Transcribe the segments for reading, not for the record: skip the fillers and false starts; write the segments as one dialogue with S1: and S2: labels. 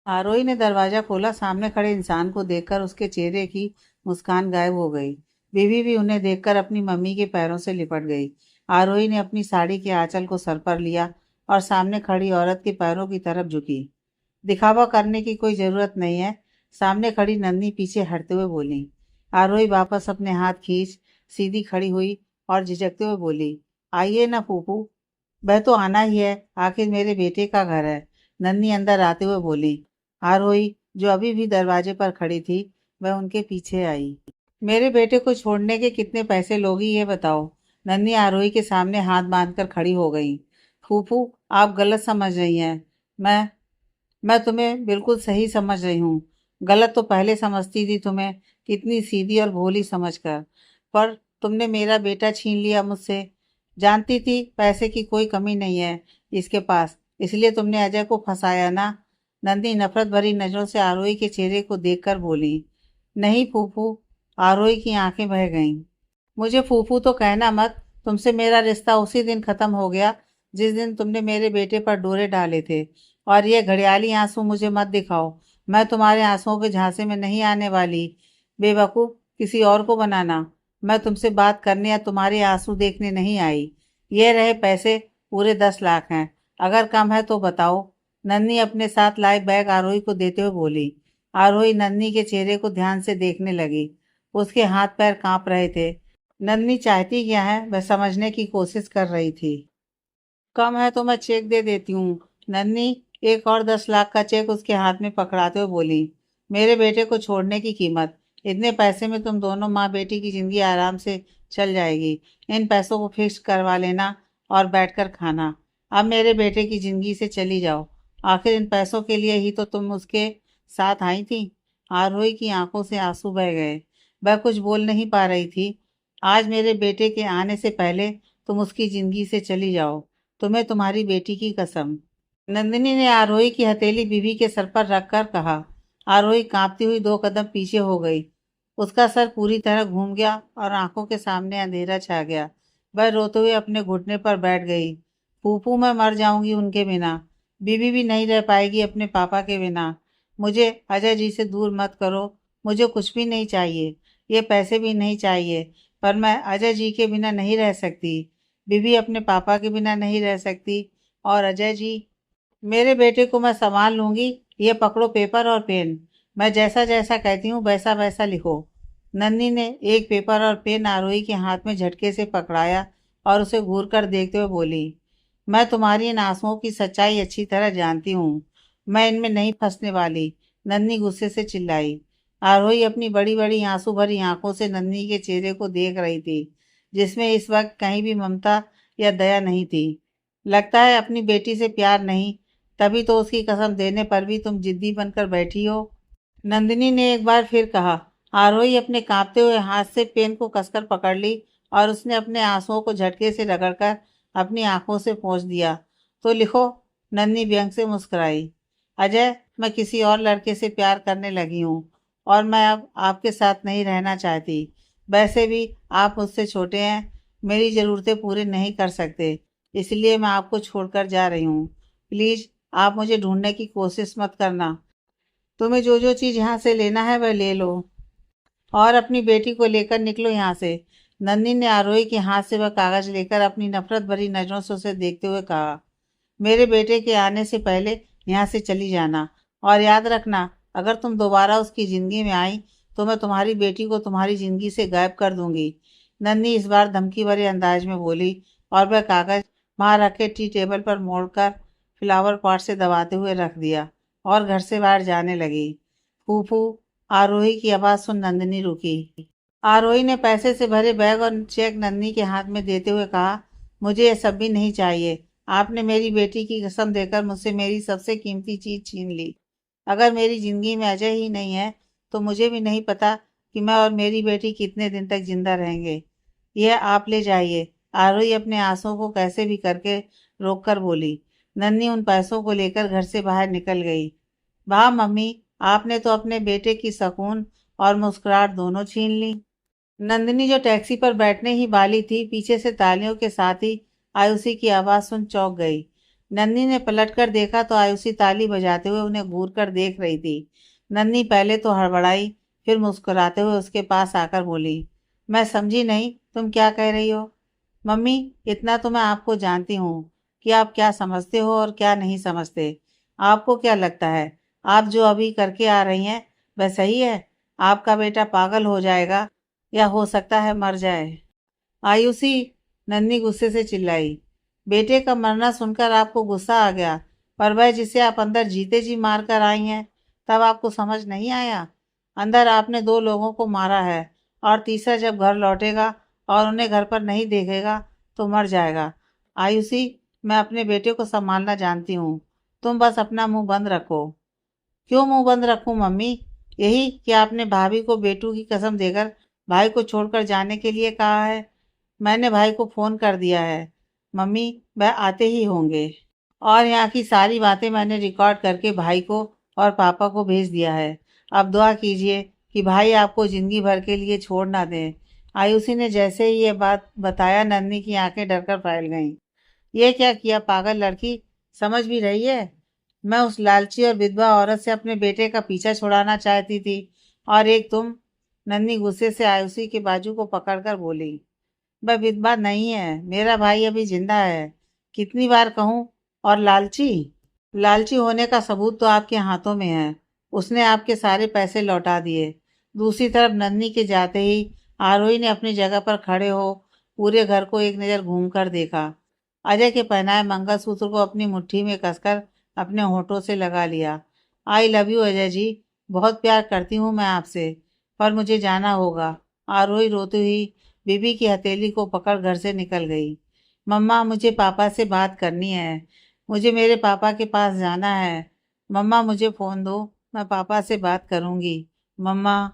S1: आरोही ने दरवाजा खोला। सामने खड़े इंसान को देखकर उसके चेहरे की मुस्कान गायब हो गई। बीवी भी उन्हें देखकर अपनी मम्मी के पैरों से लिपट गई। आरोही ने अपनी साड़ी के आंचल को सर पर लिया और सामने खड़ी औरत के पैरों की तरफ झुकी। दिखावा करने की कोई जरूरत नहीं है। सामने खड़ी नन्ही पीछे हटते हुए बोली। आरोही वापस अपने हाथ खींच सीधी खड़ी हुई और झिझकते हुए बोली, आइए ना फूफू, वह तो आना ही है, आखिर मेरे बेटे का घर है। नन्ही अंदर आते हुए बोली। आरोही, जो अभी भी दरवाजे पर खड़ी थी, वह उनके पीछे आई। मेरे बेटे को छोड़ने के कितने पैसे लोगी ये बताओ। नन्ही आरोही के सामने हाथ बांधकर खड़ी हो गई। फूफू, आप गलत समझ रही हैं। मैं मैं तुम्हें बिल्कुल सही समझ रही हूँ। गलत तो पहले समझती थी तुम्हें, कितनी सीधी और भोली समझकर। पर तुमने मेरा बेटा छीन लिया मुझसे। जानती थी पैसे की कोई कमी नहीं है इसके पास, इसलिए तुमने अजय को फंसाया ना। नंदी नफरत भरी नजरों से आरोही के चेहरे को देखकर बोली। नहीं फूफू। आरोही की आंखें बह गईं। मुझे फूफू तो कहना मत। तुमसे मेरा रिश्ता उसी दिन खत्म हो गया जिस दिन तुमने मेरे बेटे पर डोरे डाले थे। और ये घड़ियाली आंसू मुझे मत दिखाओ। मैं तुम्हारे आंसुओं के झांसे में नहीं आने वाली। बेवकूफ, किसी और को बनाना। मैं तुमसे बात करने या तुम्हारे आंसू देखने नहीं आई। ये रहे पैसे, पूरे 10 लाख हैं। अगर कम है तो बताओ। नन्ही अपने साथ लाए बैग आरोही को देते हुए बोली। आरोही नन्ही के चेहरे को ध्यान से देखने लगी। उसके हाथ पैर कांप रहे थे। नन्ही चाहती क्या है वह समझने की कोशिश कर रही थी। कम है तो मैं चेक दे देती हूँ। नन्ही एक और 10 लाख का चेक उसके हाथ में पकड़ाते हुए बोली। मेरे बेटे को छोड़ने की कीमत, इतने पैसे में तुम दोनों माँ बेटी की जिंदगी आराम से चल जाएगी। इन पैसों को फिक्स करवा लेना और बैठकर खाना। अब मेरे बेटे की जिंदगी से चली जाओ। आखिर इन पैसों के लिए ही तो तुम उसके साथ आई थी। आरोही की आंखों से आंसू बह गए। वह कुछ बोल नहीं पा रही थी। आज मेरे बेटे के आने से पहले तुम उसकी जिंदगी से चली जाओ। तुम्हें तुम्हारी बेटी की कसम। नंदिनी ने आरोही की हथेली बीवी के सर पर रखकर कहा। आरोही कांपती हुई 2 कदम पीछे हो गई। उसका सर पूरी तरह घूम गया और आंखों के सामने अंधेरा छा गया। वह रोते हुए अपने घुटने पर बैठ गई। फूफू, मैं मर जाऊंगी उनके बिना। बीवी भी नहीं रह पाएगी अपने पापा के बिना। मुझे अजय जी से दूर मत करो। मुझे कुछ भी नहीं चाहिए, ये पैसे भी नहीं चाहिए, पर मैं अजय जी के बिना नहीं रह सकती। बीवी अपने पापा के बिना नहीं रह सकती। और अजय जी, मेरे बेटे को मैं संभाल लूंगी। ये पकड़ो पेपर और पेन। मैं जैसा जैसा कहती हूँ वैसा वैसा लिखो। नन्ही ने एक पेपर और पेन आरोही के हाथ में झटके से पकड़ाया और उसे घूर कर देखते हुए बोली। मैं तुम्हारी इन आंसुओं की सच्चाई अच्छी तरह जानती हूँ। मैं इनमें नहीं फंसने वाली। नन्ही गुस्से से चिल्लाई। आरोही अपनी बड़ी बड़ी आंसू भरी आंखों से नन्ही के चेहरे को देख रही थी, जिसमें इस वक्त कहीं भी ममता या दया नहीं थी। लगता है अपनी बेटी से प्यार नहीं, तभी तो उसकी कसम देने पर भी तुम जिद्दी बनकर बैठी हो। नंदिनी ने एक बार फिर कहा। आरोही अपने कांपते हुए हाथ से पेन को कसकर पकड़ ली और उसने अपने आंसुओं को झटके से रगड़कर अपनी आंखों से पोंछ दिया। तो लिखो। नन्ही व्यंग से मुस्कुराई। अजय, मैं किसी और लड़के से प्यार करने लगी हूँ और मैं अब आपके साथ नहीं रहना चाहती। वैसे भी आप मुझसे छोटे हैं, मेरी ज़रूरतें पूरी नहीं कर सकते, इसलिए मैं आपको छोड़कर जा रही हूँ। प्लीज़, आप मुझे ढूंढने की कोशिश मत करना। तुम्हें जो जो चीज़ यहाँ से लेना है वह ले लो और अपनी बेटी को लेकर निकलो यहाँ से। नन्ही ने आरोही के हाथ से वह कागज लेकर अपनी नफरत भरी नजरों से उसे देखते हुए कहा। मेरे बेटे के आने से पहले यहाँ से चली जाना। और याद रखना, अगर तुम दोबारा उसकी ज़िंदगी में आई तो मैं तुम्हारी बेटी को तुम्हारी ज़िंदगी से गायब कर दूंगी। नन्ही इस बार धमकी भरे अंदाज में बोली और वह कागज वहाँ रखे टी टेबल पर मोड़कर फ्लावर पॉट से दबाते हुए रख दिया और घर से बाहर जाने लगी। फूफू, आरोही की आवाज़ सुन नंदिनी रुकी। आरोही ने पैसे से भरे बैग और चेक नन्ही के हाथ में देते हुए कहा। मुझे यह सब भी नहीं चाहिए। आपने मेरी बेटी की कसम देकर मुझसे मेरी सबसे कीमती चीज छीन ली। अगर मेरी जिंदगी में अजय ही नहीं है तो मुझे भी नहीं पता कि मैं और मेरी बेटी कितने दिन तक जिंदा रहेंगे। यह आप ले जाइए। आरोही अपने आंसुओं को कैसे भी करके रोक कर बोली। नन्ही उन पैसों को लेकर घर से बाहर निकल गई। वाह मम्मी, आपने तो अपने बेटे की सुकून और मुस्कुराहट दोनों छीन ली। नंदिनी जो टैक्सी पर बैठने ही वाली थी, पीछे से तालियों के साथ ही आयुषी की आवाज़ सुन चौंक गई। नन्ही ने पलटकर देखा तो आयुषी ताली बजाते हुए उन्हें घूर कर देख रही थी। नन्ही पहले तो हड़बड़ाई, फिर मुस्कुराते हुए उसके पास आकर बोली, मैं समझी नहीं, तुम क्या कह रही हो? मम्मी, इतना तो मैं आपको जानती हूँ कि आप क्या समझते हो और क्या नहीं समझते। आपको क्या लगता है, आप जो अभी करके आ रही हैं वह सही है? आपका बेटा पागल हो जाएगा या हो सकता है मर जाए। आयुषी, नन्ही गुस्से से चिल्लाई। बेटे का मरना सुनकर आपको गुस्सा आ गया, पर वह जिसे आप अंदर जीते जी मार कर आई हैं, तब आपको समझ नहीं आया? अंदर आपने 2 लोगों को मारा है और तीसरा जब घर लौटेगा और उन्हें घर पर नहीं देखेगा तो मर जाएगा। आयुषी, मैं अपने बेटे को संभालना जानती हूँ, तुम बस अपना मुंह बंद रखो। क्यों मुंह बंद रखूं मम्मी? यही कि आपने भाभी को बेटू की कसम देकर भाई को छोड़कर जाने के लिए कहा है। मैंने भाई को फोन कर दिया है मम्मी, वह आते ही होंगे। और यहाँ की सारी बातें मैंने रिकॉर्ड करके भाई को और पापा को भेज दिया है। अब दुआ कीजिए कि भाई आपको जिंदगी भर के लिए छोड़ ना दें। आयुषी ने जैसे ही ये बात बताया, नन्ही की आंखें डरकर फैल गईं। ये क्या किया पागल लड़की, समझ भी रही है? मैं उस लालची और विधवा औरत से अपने बेटे का पीछा छुड़ाना चाहती थी, और एक तुम। नन्ही गुस्से से आयुषी के बाजू को पकड़कर बोली, वह विधवा नहीं है, मेरा भाई अभी जिंदा है। कितनी बार कहूं? और लालची? लालची होने का सबूत तो आपके हाथों में है। उसने आपके सारे पैसे लौटा दिए। दूसरी तरफ नन्ही के जाते ही आरोही ने अपनी जगह पर खड़े हो पूरे घर को एक नज़र घूमकर देखा। अजय के पहनाए मंगलसूत्र को अपनी मुट्ठी में कसकर अपने होठों से लगा लिया। I love you Ajay ji, बहुत प्यार करती हूँ मैं आपसे, पर मुझे जाना होगा। आरोही रोती हुई बीबी की हथेली को पकड़ घर से निकल गई। मम्मा, मुझे पापा से बात करनी है, मुझे मेरे पापा के पास जाना है। मम्मा, मुझे फ़ोन दो, मैं पापा से बात करूँगी। मम्मा।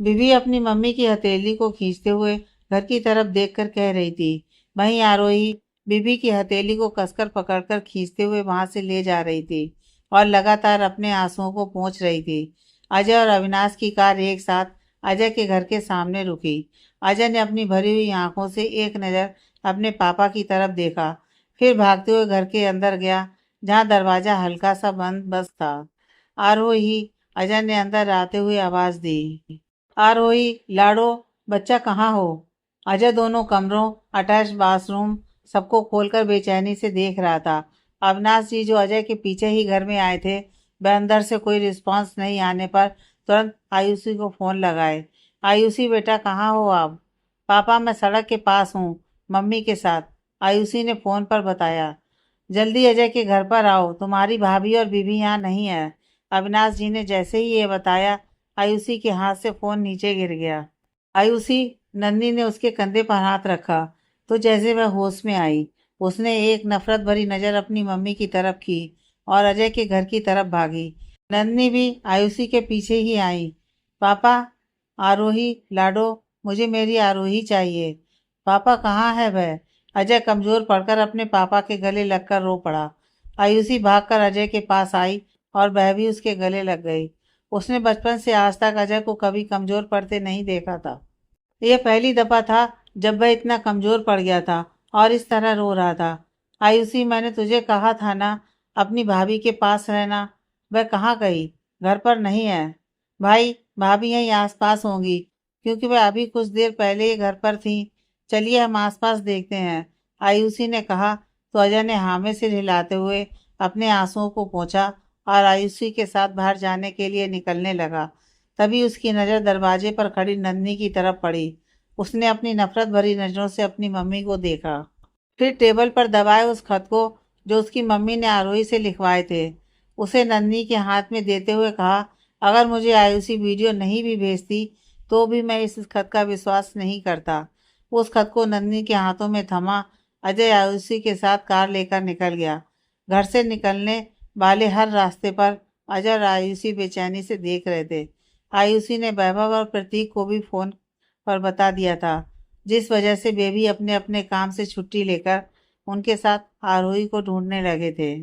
S1: बीवी अपनी मम्मी की हथेली को खींचते हुए घर की तरफ देखकर कह रही थी। वहीं आरोही बीवी की हथेली को कसकर पकड़कर खींचते हुए वहां से ले जा रही थी और लगातार अपने आंसुओं को पोंछ रही थी। अजय और अविनाश की कार एक साथ अजय के घर के सामने रुकी। अजय ने अपनी भरी हुई आंखों से एक नज़र अपने पापा की तरफ देखा, फिर भागते हुए घर के अंदर गया, जहां दरवाजा हल्का सा बंद बस था। आरोही, अजय ने अंदर आते हुए आवाज दी। आरोही, लाडो, बच्चा कहाँ हो? अजय दोनों कमरों, अटैच बाथरूम सबको खोलकर बेचैनी से देख रहा था। अविनाश जी, जो अजय के पीछे ही घर में आए थे, वह अंदर से कोई रिस्पांस नहीं आने पर तुरंत आयुषी को फोन लगाए। आयुषी बेटा, कहाँ हो आप? पापा, मैं सड़क के पास हूँ, मम्मी के साथ, आयुषी ने फोन पर बताया। जल्दी अजय के घर पर आओ, तुम्हारी भाभी और बीबी यहाँ नहीं है। अविनाश जी ने जैसे ही ये बताया, आयुषी के हाथ से फोन नीचे गिर गया। आयुषी, नन्ही ने उसके कंधे पर हाथ रखा तो जैसे वह होश में आई। उसने एक नफरत भरी नजर अपनी मम्मी की तरफ की और अजय के घर की तरफ भागी। नन्ही भी आयुषी के पीछे ही आई। पापा, आरोही, लाडो, मुझे मेरी आरोही चाहिए। पापा, कहाँ है वह? अजय कमजोर पड़कर अपने पापा के गले लगकर रो पड़ा। आयुषी भागकर अजय के पास आई और वह भी उसके गले लग गई। उसने बचपन से आज तक अजय को कभी कमजोर पड़ते नहीं देखा था। यह पहली दफा था जब वह इतना कमजोर पड़ गया था और इस तरह रो रहा था। आयुषी, मैंने तुझे कहा था ना, अपनी भाभी के पास रहना। वह कहाँ गई? घर पर नहीं है। भाई, भाभी यहीं आसपास होंगी, क्योंकि वह अभी कुछ देर पहले ही घर पर थी। चलिए हम आसपास देखते हैं, आयुषी ने कहा तो अजय ने हाँ में सिर हिलाते हुए अपने आंसुओं को पोंछा और आयुषी के साथ बाहर जाने के लिए निकलने लगा। तभी उसकी नज़र दरवाजे पर खड़ी नन्ही की तरफ पड़ी। उसने अपनी नफरत भरी नज़रों से अपनी मम्मी को देखा, फिर टेबल पर दबाए उस खत को जो उसकी मम्मी ने आरोही से लिखवाए थे, उसे नन्ही के हाथ में देते हुए कहा, अगर मुझे आयुषी वीडियो नहीं भी भेजती तो भी मैं इस खत का विश्वास नहीं करता। उस खत को नन्ही के हाथों में थमा अजय आयुषी के साथ कार लेकर निकल गया। घर से निकलने वाले हर रास्ते पर अजय और आयुषी बेचैनी से देख रहे थे। आयुषी ने वैभव और प्रतीक को भी फोन पर बता दिया था, जिस वजह से बेबी अपने अपने काम से छुट्टी लेकर उनके साथ आरोही को ढूंढने लगे थे।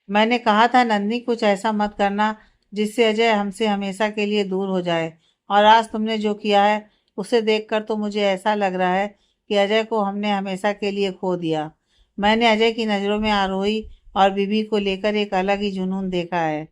S1: मैंने कहा था नन्ही, कुछ ऐसा मत करना जिससे अजय हमसे हमेशा के लिए दूर हो जाए, और आज तुमने जो किया है उसे देखकर तो मुझे ऐसा लग रहा है कि अजय को हमने हमेशा के लिए खो दिया। मैंने अजय की नज़रों में आरोही और बीबी को लेकर एक अलग ही जुनून देखा है।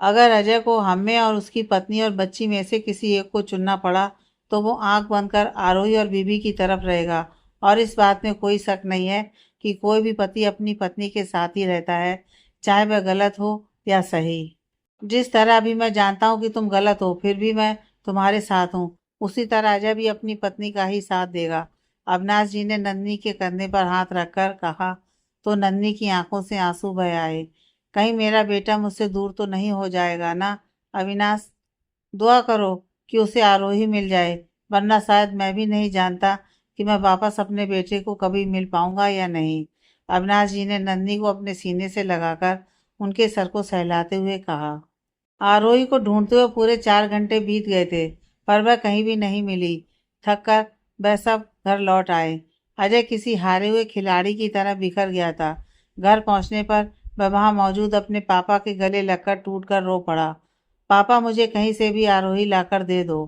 S1: अगर अजय को हम में और उसकी पत्नी और बच्ची में से किसी एक को चुनना पड़ा तो वो आंख बंद कर आरोही और बीबी की तरफ रहेगा। और इस बात में कोई शक नहीं है कि कोई भी पति अपनी पत्नी के साथ ही रहता है, चाहे वह गलत हो या सही। जिस तरह अभी मैं जानता हूँ कि तुम गलत हो, फिर भी मैं तुम्हारे साथ हूँ, उसी तरह अजय भी अपनी पत्नी का ही साथ देगा। अविनाश जी ने नन्ही के कंधे पर हाथ रखकर कहा, तो नन्ही की आंखों से आंसू बह आए। कहीं मेरा बेटा मुझसे दूर तो नहीं हो जाएगा ना अविनाश? दुआ करो कि उसे आरोही मिल जाए, वरना शायद मैं भी नहीं जानता कि मैं वापस अपने बेटे को कभी मिल पाऊंगा या नहीं। अविनाश जी ने नन्ही को अपने सीने से लगाकर उनके सर को सहलाते हुए कहा। आरोही को ढूंढते हुए पूरे 4 घंटे बीत गए थे, पर वह कहीं भी नहीं मिली। थक कर वह सब घर लौट आए। अजय किसी हारे हुए खिलाड़ी की तरह बिखर गया था। घर पहुंचने पर वह वहां मौजूद अपने पापा के गले लगकर टूट कर रो पड़ा। पापा, मुझे कहीं से भी आरोही लाकर दे दो।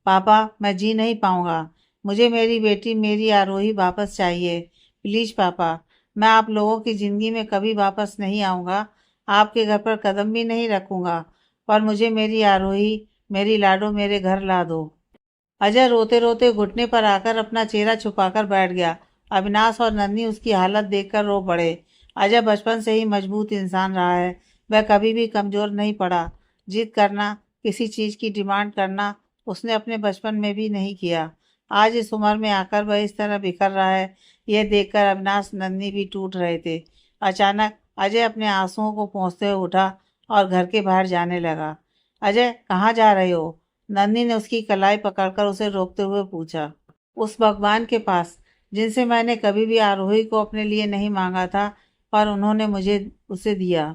S1: पापा, मैं जी नहीं पाऊंगा। मुझे मेरी बेटी, मेरी आरोही वापस चाहिए। प्लीज पापा, मैं आप लोगों की जिंदगी में कभी वापस नहीं आऊंगा, आपके घर पर कदम भी नहीं रखूंगा, पर मुझे मेरी आरोही, मेरी लाडो मेरे घर ला दो। अजय रोते रोते घुटने पर आकर अपना चेहरा छुपाकर बैठ गया। अविनाश और नन्ही उसकी हालत देखकर रो पड़े। अजय बचपन से ही मजबूत इंसान रहा है, वह कभी भी कमजोर नहीं पड़ा। जिद करना, किसी चीज की डिमांड करना उसने अपने बचपन में भी नहीं किया। आज इस उम्र में आकर वह इस तरह बिखर रहा है, यह देखकर अविनाश, नन्ही भी टूट रहे थे। अचानक अजय अपने आंसुओं को पोंछते हुए उठा और घर के बाहर जाने लगा। अजय, कहाँ जा रहे हो? नन्ही ने उसकी कलाई पकड़कर उसे रोकते हुए पूछा। उस भगवान के पास जिनसे मैंने कभी भी आरोही को अपने लिए नहीं मांगा था, पर उन्होंने मुझे उसे दिया।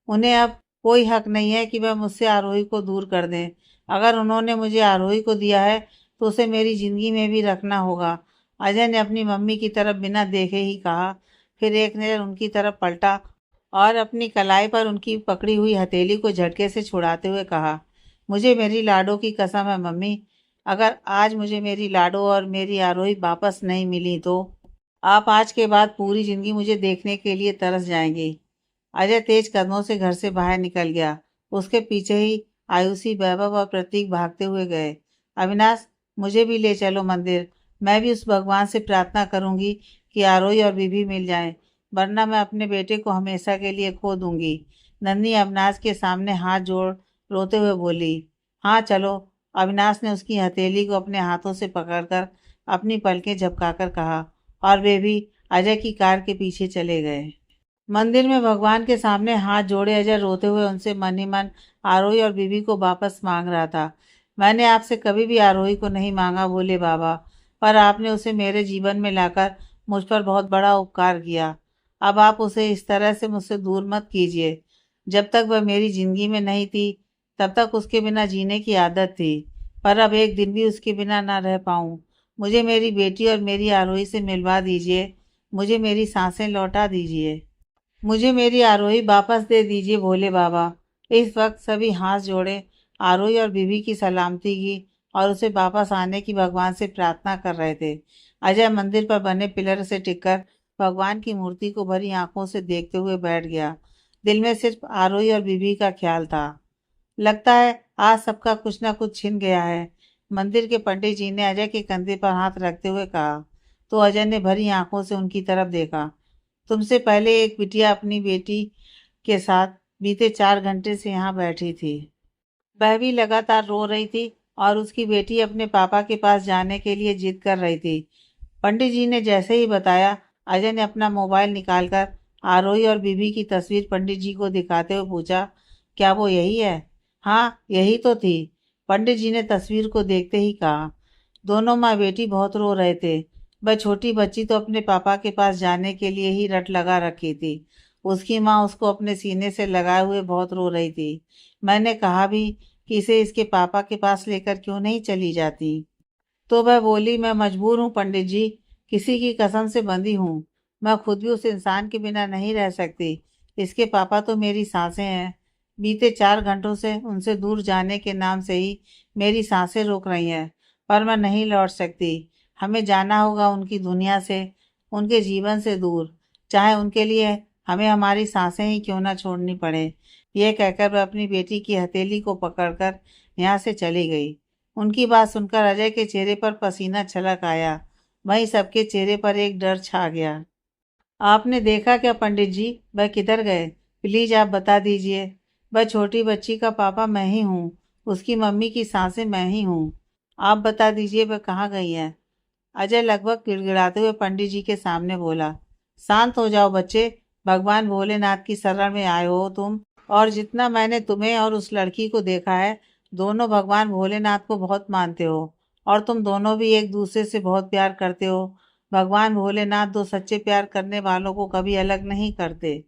S1: उन्हें अब कोई हक नहीं है कि वह मुझसे आरोही को दूर कर दें। अगर उन्होंने मुझे आरोही को दिया है तो उसे मेरी जिंदगी में भी रखना होगा। अजय ने अपनी मम्मी की तरफ बिना देखे ही कहा, फिर एक नज़र उनकी तरफ पलटा और अपनी कलाई पर उनकी पकड़ी हुई हथेली को झटके से छुड़ाते हुए कहा, मुझे मेरी लाडो की कसम है मम्मी, अगर आज मुझे मेरी लाडो और मेरी आरोही वापस नहीं मिली तो आप आज के बाद पूरी जिंदगी मुझे देखने के लिए तरस जाएंगी। अजय तेज कदमों से घर से बाहर निकल गया। उसके पीछे ही आयुषी, वैभव और प्रतीक भागते हुए गए। अविनाश, मुझे भी ले चलो मंदिर। मैं भी उस भगवान से प्रार्थना करूंगी कि आरोही और बीबी मिल जाएं, वरना मैं अपने बेटे को हमेशा के लिए खो दूंगी। नन्ही अविनाश के सामने हाथ जोड़ रोते हुए बोली। हाँ चलो। अविनाश ने उसकी हथेली को अपने हाथों से पकड़कर अपनी पलकें झपकाकर कहा, और वे भी अजय की कार के पीछे चले गए। मंदिर में भगवान के सामने हाथ जोड़े अजय रोते हुए उनसे मन ही मन आरोही और बीबी को वापस मांग रहा था। मैंने आपसे कभी भी आरोही को नहीं मांगा बोले बाबा, पर आपने उसे मेरे जीवन में लाकर मुझ पर बहुत बड़ा उपकार किया। अब आप उसे इस तरह से मुझसे दूर मत कीजिए। जब तक वह मेरी जिंदगी में नहीं थी, तब तक उसके बिना जीने की आदत थी, पर अब एक दिन भी उसके बिना ना रह पाऊँ। मुझे मेरी बेटी और मेरी आरोही से मिलवा दीजिए। मुझे मेरी सांसें लौटा दीजिए। मुझे मेरी आरोही वापस दे दीजिए भोले बाबा। इस वक्त सभी हाथ जोड़े आरोही और बीवी की सलामती की और उसे वापस आने की भगवान से प्रार्थना कर रहे थे। अजय मंदिर पर बने पिलर से टिककर भगवान की मूर्ति को भरी आंखों से देखते हुए बैठ गया। दिल में सिर्फ आरोही और बीवी का ख्याल था। लगता है आज सबका कुछ ना कुछ छिन गया है। मंदिर के पंडित जी ने अजय के कंधे पर हाथ रखते हुए कहा, तो अजय ने भरी आंखों से उनकी तरफ देखा। तुमसे पहले एक बिटिया अपनी बेटी के साथ बीते 4 घंटे से यहाँ बैठी थी। वह भी लगातार रो रही थी और उसकी बेटी अपने पापा के पास जाने के लिए जिद कर रही थी। पंडित जी ने जैसे ही बताया, अजय ने अपना मोबाइल निकालकर आरोही और बीबी की तस्वीर पंडित जी को दिखाते हुए पूछा, क्या वो यही है? हाँ, यही तो थी। पंडित जी ने तस्वीर को देखते ही कहा। दोनों माँ बेटी बहुत रो रहे थे। वह छोटी बच्ची तो अपने पापा के पास जाने के लिए ही रट लगा रखी थी। उसकी माँ उसको अपने सीने से लगाए हुए बहुत रो रही थी। मैंने कहा भी कि इसे इसके पापा के पास लेकर क्यों नहीं चली जाती, तो वह बोली, मैं मजबूर हूँ पंडित जी, किसी की कसम से बंधी हूँ। मैं खुद भी उस इंसान के बिना नहीं रह सकती। इसके पापा तो मेरी सांसें हैं। बीते 4 घंटों से उनसे दूर जाने के नाम से ही मेरी सांसें रोक रही हैं, पर मैं नहीं लौट सकती। हमें जाना होगा उनकी दुनिया से, उनके जीवन से दूर। चाहे उनके लिए हमें हमारी सांसें ही क्यों ना छोड़नी पड़े। यह कहकर वह अपनी बेटी की हथेली को पकड़कर यहाँ से चली गई। उनकी बात सुनकर अजय के चेहरे पर पसीना छलक आया। वहीं सबके चेहरे पर एक डर छा गया। आपने देखा क्या पंडित जी? वह किधर गए? प्लीज आप बता दीजिए। वह छोटी बच्ची का पापा मैं ही हूँ। उसकी मम्मी की सांसें मैं ही हूँ। आप बता दीजिए वह कहाँ गई है? अजय लगभग गिड़गिड़ाते हुए पंडित जी के सामने बोला। शांत हो जाओ बच्चे। भगवान भोलेनाथ की शरण में आए हो तुम। और जितना मैंने तुम्हें और उस लड़की को देखा है, दोनों भगवान भोलेनाथ को बहुत मानते हो। और तुम दोनों भी एक दूसरे से बहुत प्यार करते हो। भगवान भोलेनाथ दो सच्चे प्यार करने वालों को कभी अलग नहीं करते।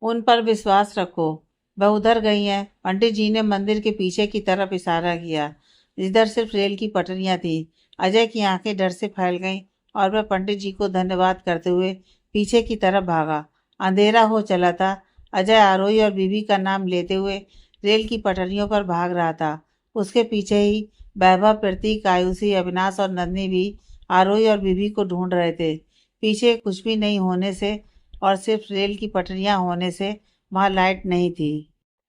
S1: उन पर विश्वास रखो। वह उधर गई हैं। पंडित जी ने मंदिर के पीछे की तरफ इशारा किया। इधर सिर्फ रेल की पटरियां थी। अजय की आंखें डर से फैल गईं और वह पंडित जी को धन्यवाद करते हुए पीछे की तरफ भागा। अंधेरा हो चला था। अजय आरोही और बीबी का नाम लेते हुए रेल की पटरियों पर भाग रहा था। उसके पीछे ही वैभव, प्रतीक, आयुषी, अविनाश और नंदनी भी आरोही और बीबी को ढूंढ रहे थे। पीछे कुछ भी नहीं होने से और सिर्फ रेल की पटरियां होने से वहां लाइट नहीं थी।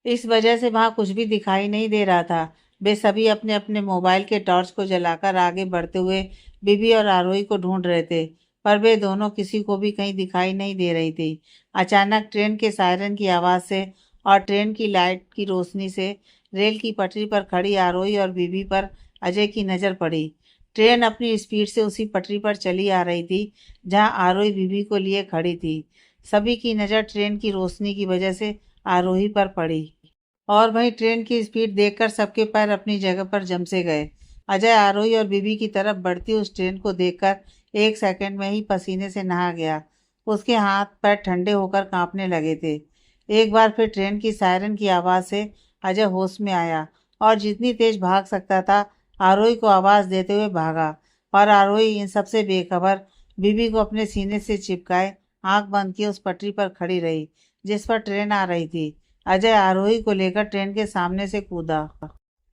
S1: इस वजह से वहां कुछ भी दिखाई नहीं दे रहा था। वे सभी अपने अपने मोबाइल के टॉर्च को जलाकर आगे बढ़ते हुए बीबी और आरोही को ढूंढ रहे थे, पर वे दोनों किसी को भी कहीं दिखाई नहीं दे रही थी। अचानक ट्रेन के सायरन की आवाज़ से और ट्रेन की लाइट की रोशनी से रेल की पटरी पर खड़ी आरोही और बीबी पर अजय की नज़र पड़ी। ट्रेन अपनी स्पीड से उसी पटरी पर चली आ रही थी जहां आरोही बीबी को लिए खड़ी थी। सभी की नज़र ट्रेन की रोशनी की वजह से आरोही पर पड़ी और वहीं ट्रेन की स्पीड देखकर सबके पैर अपनी जगह पर जम से गए। अजय आरोही और बीबी की तरफ बढ़ती उस ट्रेन को देखकर एक सेकंड में ही पसीने से नहा गया। उसके हाथ पैर ठंडे होकर कांपने लगे थे। एक बार फिर ट्रेन की सायरन की आवाज़ से अजय होश में आया और जितनी तेज भाग सकता था आरोही को आवाज़ देते हुए भागा। और आरोही इन सबसे बेखबर बीबी को अपने सीने से चिपकाए आंख बंद किए उस पटरी पर खड़ी रही जिस पर ट्रेन आ रही थी। अजय आरोही को लेकर ट्रेन के सामने से कूदा।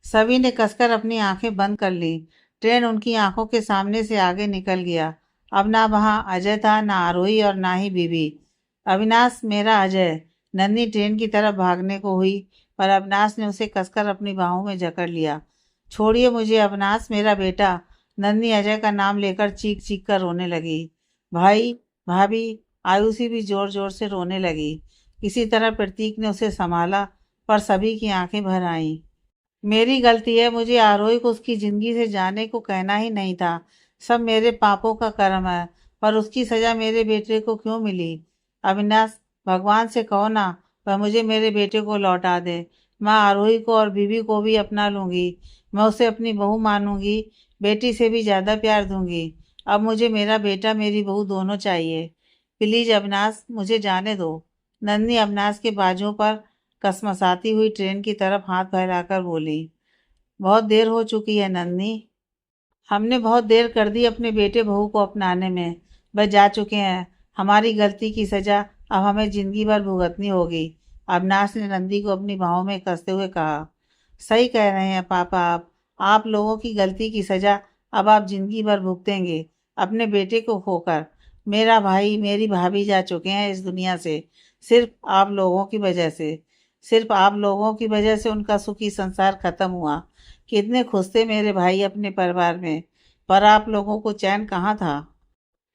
S1: सभी ने कसकर अपनी आंखें बंद कर ली। ट्रेन उनकी आंखों के सामने से आगे निकल गया। अब ना वहां अजय था, ना आरोही और ना ही बीबी। अविनाश, मेरा अजय। नन्ही ट्रेन की तरफ भागने को हुई पर अविनाश ने उसे कसकर अपनी बाहों में जकड़ लिया। छोड़िए मुझे अविनाश, मेरा बेटा। नन्ही अजय का नाम लेकर चीख चीख कर रोने लगी। भाई, भाभी, आयुषी भी जोर जोर से रोने लगी। किसी तरह प्रतीक ने उसे संभाला पर सभी की आंखें भर आईं। मेरी गलती है, मुझे आरोही को उसकी जिंदगी से जाने को कहना ही नहीं था। सब मेरे पापों का कर्म है, पर उसकी सजा मेरे बेटे को क्यों मिली? अविनाश, भगवान से कहो ना वह मुझे मेरे बेटे को लौटा दे। मैं आरोही को और बीबी को भी अपना लूंगी। मैं उसे अपनी बहू मानूंगी, बेटी से भी ज्यादा प्यार दूंगी। अब मुझे मेरा बेटा मेरी बहू दोनों चाहिए। प्लीज अविनाश, मुझे जाने दो। नन्ही अविनाश के बाजू पर कसमसाती हुई ट्रेन की तरफ हाथ फैलाकर बोली। बहुत देर हो चुकी है नन्ही। हमने बहुत देर कर दी अपने बेटे बहू को अपनाने में। वह जा चुके हैं। हमारी गलती की सजा अब हमें जिंदगी भर भुगतनी होगी। अविनाश ने नंदी को अपनी बाहों में कसते हुए कहा। सही कह रहे हैं पापा। आप लोगों की गलती की सजा अब आप जिंदगी भर भुगतेंगे, अपने बेटे को खोकर। मेरा भाई, मेरी भाभी जा चुके हैं इस दुनिया से, सिर्फ आप लोगों की वजह से। सिर्फ आप लोगों की वजह से उनका सुखी संसार खत्म हुआ। कितने खुश थे मेरे भाई अपने परिवार में, पर आप लोगों को चैन कहाँ था?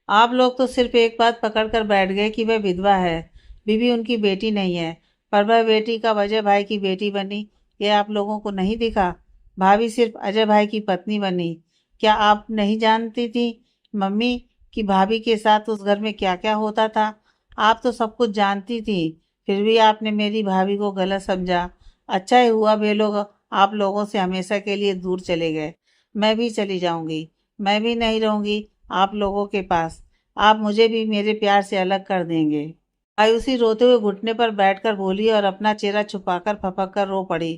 S1: आप लोग तो सिर्फ एक बात पकड़ कर बैठ गए कि वह विधवा है, बीवी उनकी बेटी नहीं है। पर वह बेटी का अजय भाई की बेटी बनी, ये आप लोगों को नहीं दिखा? भाभी सिर्फ अजय भाई की पत्नी बनी। क्या आप नहीं जानती थी मम्मी कि भाभी के साथ उस घर में क्या क्या होता था? आप तो सब कुछ जानती थी, फिर भी आपने मेरी भाभी को गलत समझा। अच्छा ही हुआ वे लोग आप लोगों से हमेशा के लिए दूर चले गए। मैं भी चली जाऊंगी। मैं भी नहीं रहूंगी आप लोगों के पास। आप मुझे भी मेरे प्यार से अलग कर देंगे। आयुषी रोते हुए घुटने पर बैठकर बोली और अपना चेहरा छुपाकर फपक कर रो पड़ी।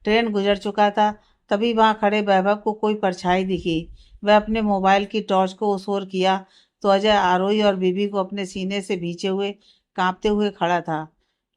S1: ट्रेन गुजर चुका था। तभी वहां खड़े वैभव को कोई परछाई दिखी। वह अपने मोबाइल की टॉर्च को उस ओर किया तो अजय आरोही और बीबी को अपने सीने से भींचे हुए कांपते हुए खड़ा था।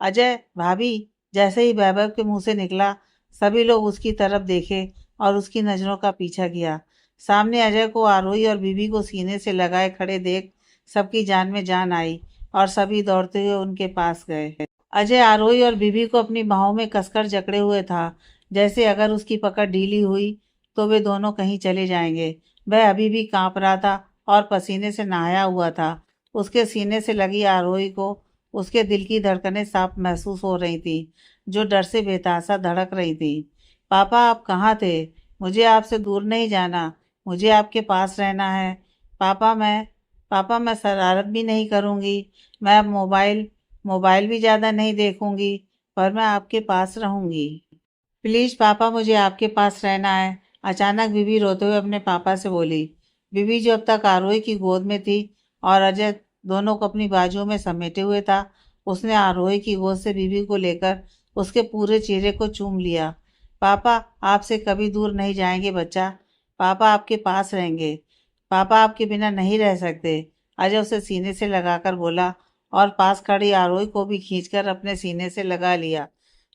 S1: अजय, भाभी। जैसे ही वैभव के मुंह से निकला, सभी लोग उसकी तरफ देखे और उसकी नजरों का पीछा किया। सामने अजय को आरोही और बीबी को सीने से लगाए खड़े देख सबकी जान में जान आई और सभी दौड़ते हुए उनके पास गए। अजय आरोही और बीबी को अपनी बाहों में कसकर जकड़े हुए था, जैसे अगर उसकी पकड़ ढीली हुई तो वे दोनों कहीं चले जाएंगे। वह अभी भी कांप रहा था और पसीने से नहाया हुआ था। उसके सीने से लगी आरोही को उसके दिल की धड़कनें साफ महसूस हो रही थी, जो डर से बेतहाशा धड़क रही थी। पापा, आप कहाँ थे? मुझे आपसे दूर नहीं जाना, मुझे आपके पास रहना है। पापा मैं पापा मैं शरारत भी नहीं करूँगी। मैं अब मोबाइल मोबाइल भी ज़्यादा नहीं देखूँगी, पर मैं आपके पास रहूँगी। प्लीज़ पापा, मुझे आपके पास रहना है। अचानक बीबी रोते हुए अपने पापा से बोली। बीबी, जो अब तक आरोही की गोद में थी और अजय दोनों को अपनी बाजुओं में समेटे हुए था, उसने आरोही की गोद से बीबी को लेकर उसके पूरे चेहरे को चूम लिया। पापा, आपसे कभी दूर नहीं जाएंगे बच्चा। पापा आपके पास रहेंगे। पापा आपके बिना नहीं रह सकते। अजय उसे सीने से लगाकर बोला और पास खड़ी आरोही को भी खींचकर अपने सीने से लगा लिया।